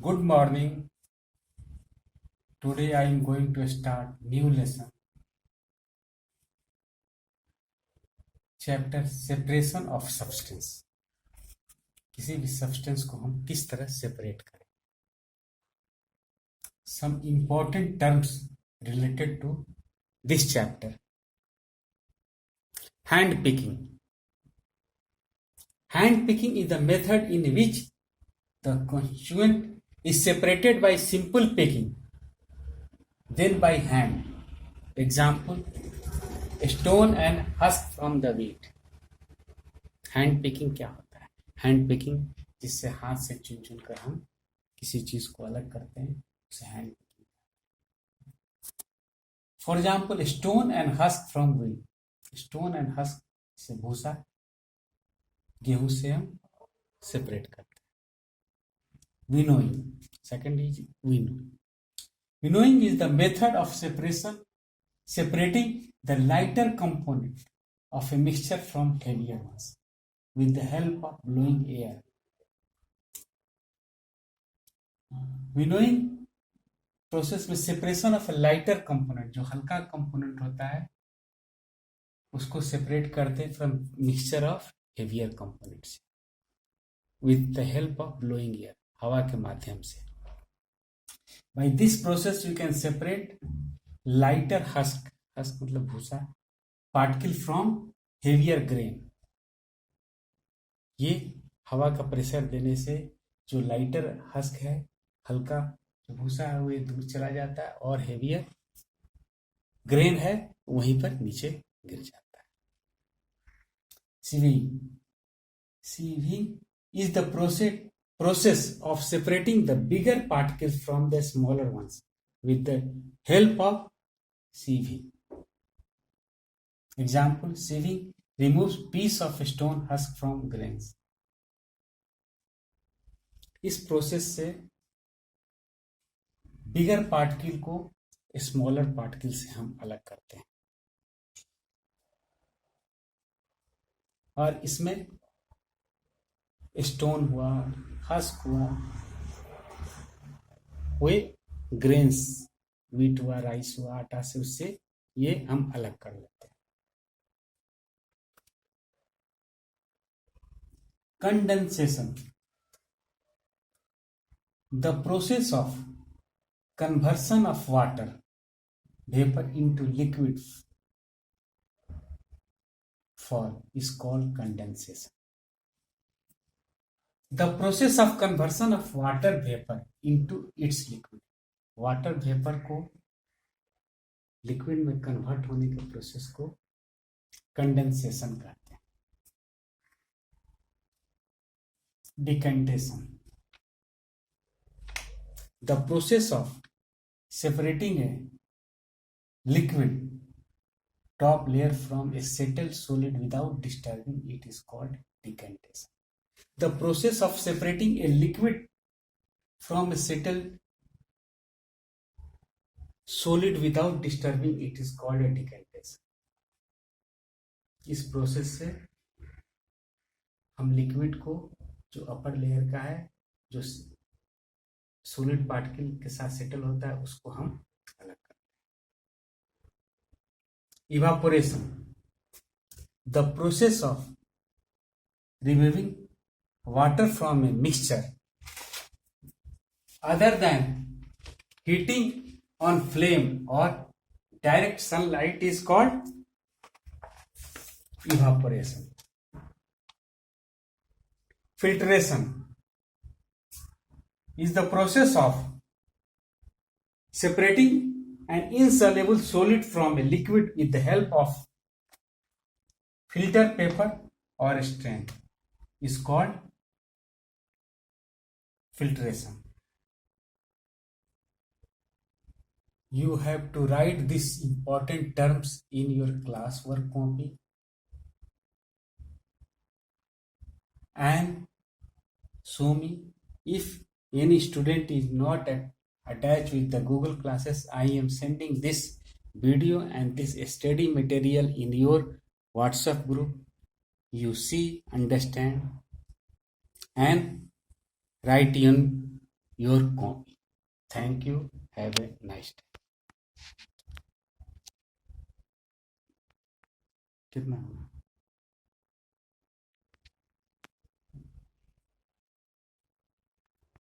Good morning. Today I am going to start new lesson. Chapter separation of substance. किसी भी substance को हम किस तरह separate करें. Some important terms related to this chapter. Hand picking. Hand picking is the method in which the constituent is separated by simple picking, then by hand. Example, stone and husk from the wheat. Hand picking क्या होता है? Hand picking जिससे हाथ से चुन चुन कर हम किसी चीज को अलग करते हैं उसे hand picking. For example, stone and husk from wheat. Stone and husk से भूसा, गेहूं से हम सेपरेट करते हैं. Winnowing. Second is winnowing. Winnowing is the method of separating the lighter component of a mixture from heavier ones with the help of blowing air. Winnowing process में separation of a lighter component, जो हल्का component होता है उसको separate करते हैं from mixture of heavier components with the help of blowing air, हवा के माध्यम से. By this process you can separate lighter husk मतलब भूसा, particle from heavier grain. ये हवा का प्रेशर देने से जो लाइटर हस्क है, हल्का जो भूसा है, वो दूर चला जाता है और हेवियर ग्रेन है वहीं पर नीचे गिर जाता है. Sieving is the process of separating the bigger particles from the smaller ones with the help of sieving. Example, sieving removes piece of stone husk from grains. इस प्रोसेस से बिगर पार्टिकल को स्मॉलर पार्टिकल से हम अलग करते हैं. और इसमें स्टोन हुआ, हस्क हुआ, वे ग्रेन्स, व्हीट हुआ, राइस हुआ, आटा से, उससे ये हम अलग कर लेते हैं. Condensation. The process of conversion of water vapor into liquid form is called condensation. The process of conversion of water vapor into its liquid. Water vapour को लिक्विड में कन्वर्ट होने के प्रोसेस को कंडेंसेशन कहते हैं. Decantation. The process of separating a liquid top layer from a settled solid without disturbing it is called decantation. The process of separating a liquid from a settled solid without disturbing it is called a decantation. इस process से हम liquid को जो upper layer का है, जो solid particle के साथ सेटल होता है, उसको हम अलग करते हैं. Evaporation. The process of removing water from a mixture other than heating on flame or direct sunlight is called evaporation. Filtration is the process of separating an insoluble solid from a liquid with the help of filter paper or strain is called filtration. You have to write these important terms in your classwork copy and show me. If any student is not attached with the Google classes, I am sending this video and this study material in your WhatsApp group. You see, understand and write in your copy. Thank you, have a nice day. कितना हुआ?